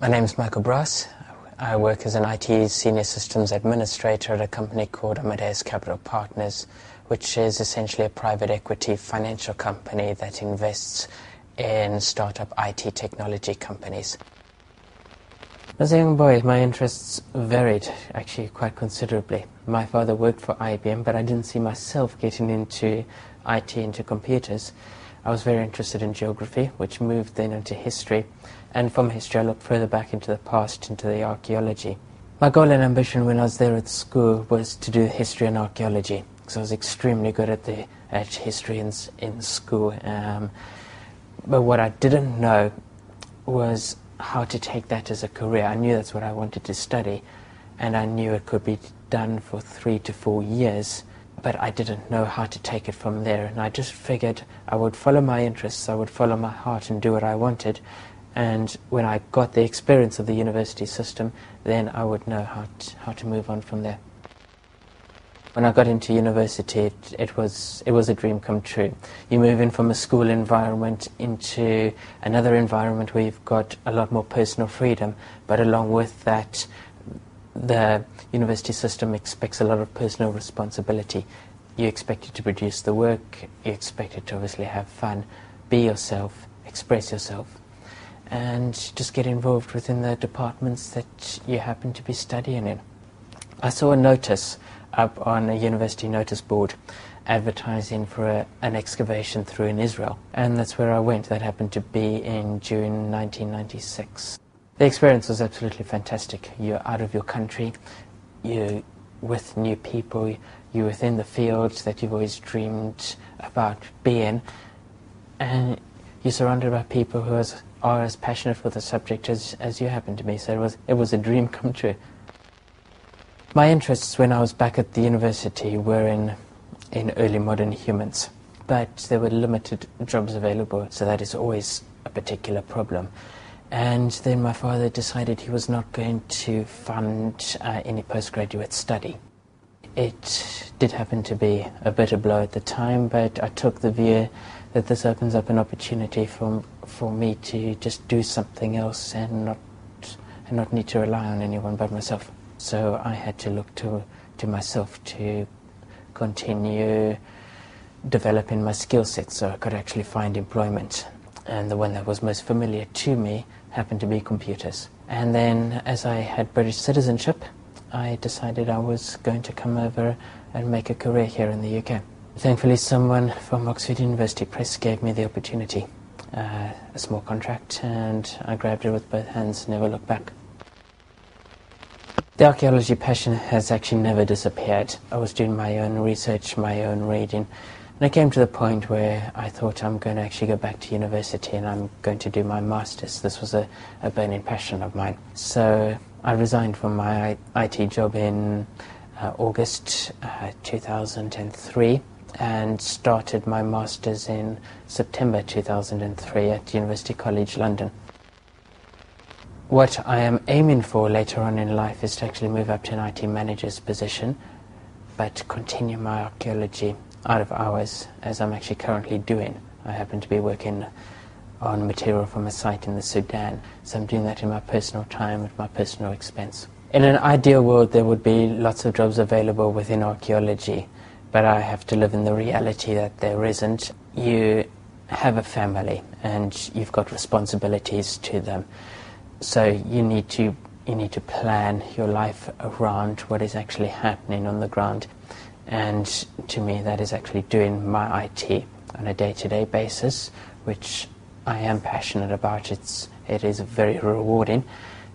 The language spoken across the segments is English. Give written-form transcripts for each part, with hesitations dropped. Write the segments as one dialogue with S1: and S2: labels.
S1: My name is Michael Brass. I work as an IT Senior Systems Administrator at a company called Amadeus Capital Partners, which is essentially a private equity financial company that invests in startup IT technology companies. As a young boy, my interests varied actually quite considerably. My father worked for IBM, but I didn't see myself getting into IT, into computers. I was very interested in geography, which moved then into history, and from history I looked further back into the past, into the archaeology. My goal and ambition when I was there at school was to do history and archaeology, because I was extremely good at history in school. But what I didn't know was how to take that as a career. I knew that's what I wanted to study, and I knew it could be done for 3 to 4 years, but I didn't know how to take it from there. And I just figured I would follow my interests, I would follow my heart and do what I wanted, and when I got the experience of the university system, then I would know how to move on from there. When I got into university, it was a dream come true. You move in from a school environment into another environment where you've got a lot more personal freedom, but along with that, the university system expects a lot of personal responsibility. You expect it to produce the work, you expect it to obviously have fun, be yourself, express yourself, and just get involved within the departments that you happen to be studying in. I saw a notice up on a university notice board advertising for an excavation through in Israel, and that's where I went. That happened to be in June 1996. The experience was absolutely fantastic. You're out of your country, you're with new people, you're within the fields that you've always dreamed about being, and you're surrounded by people who are as passionate for the subject as you happen to be. So it was a dream come true. My interests when I was back at the university were in early modern humans, but there were limited jobs available, so that is always a particular problem. And then my father decided he was not going to fund any postgraduate study. It did happen to be a bitter blow at the time, but I took the view that this opens up an opportunity for me to just do something else and not need to rely on anyone but myself. So I had to look to myself to continue developing my skill set so I could actually find employment. And the one that was most familiar to me happened to be computers. And then as I had British citizenship, I decided I was going to come over and make a career here in the UK. Thankfully someone from Oxford University Press gave me the opportunity, a small contract, and I grabbed it with both hands, never looked back. The archaeology passion has actually never disappeared. I was doing my own research, my own reading, and I came to the point where I thought I'm going to actually go back to university and I'm going to do my master's. This was a burning passion of mine. So I resigned from my IT job in August 2003 and started my master's in September 2003 at University College London. What I am aiming for later on in life is to actually move up to an IT manager's position, but continue my archaeology out of hours, as I'm actually currently doing. I happen to be working on material from a site in the Sudan, so I'm doing that in my personal time at my personal expense. In an ideal world there would be lots of jobs available within archaeology, but I have to live in the reality that there isn't. You have a family and you've got responsibilities to them. So you need to plan your life around what is actually happening on the ground. And to me that is actually doing my IT on a day-to-day basis, which I am passionate about. It is very rewarding,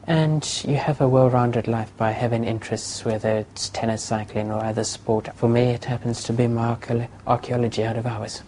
S1: and you have a well-rounded life by having interests, whether it's tennis, cycling or other sport. For me it happens to be my archaeology out of hours.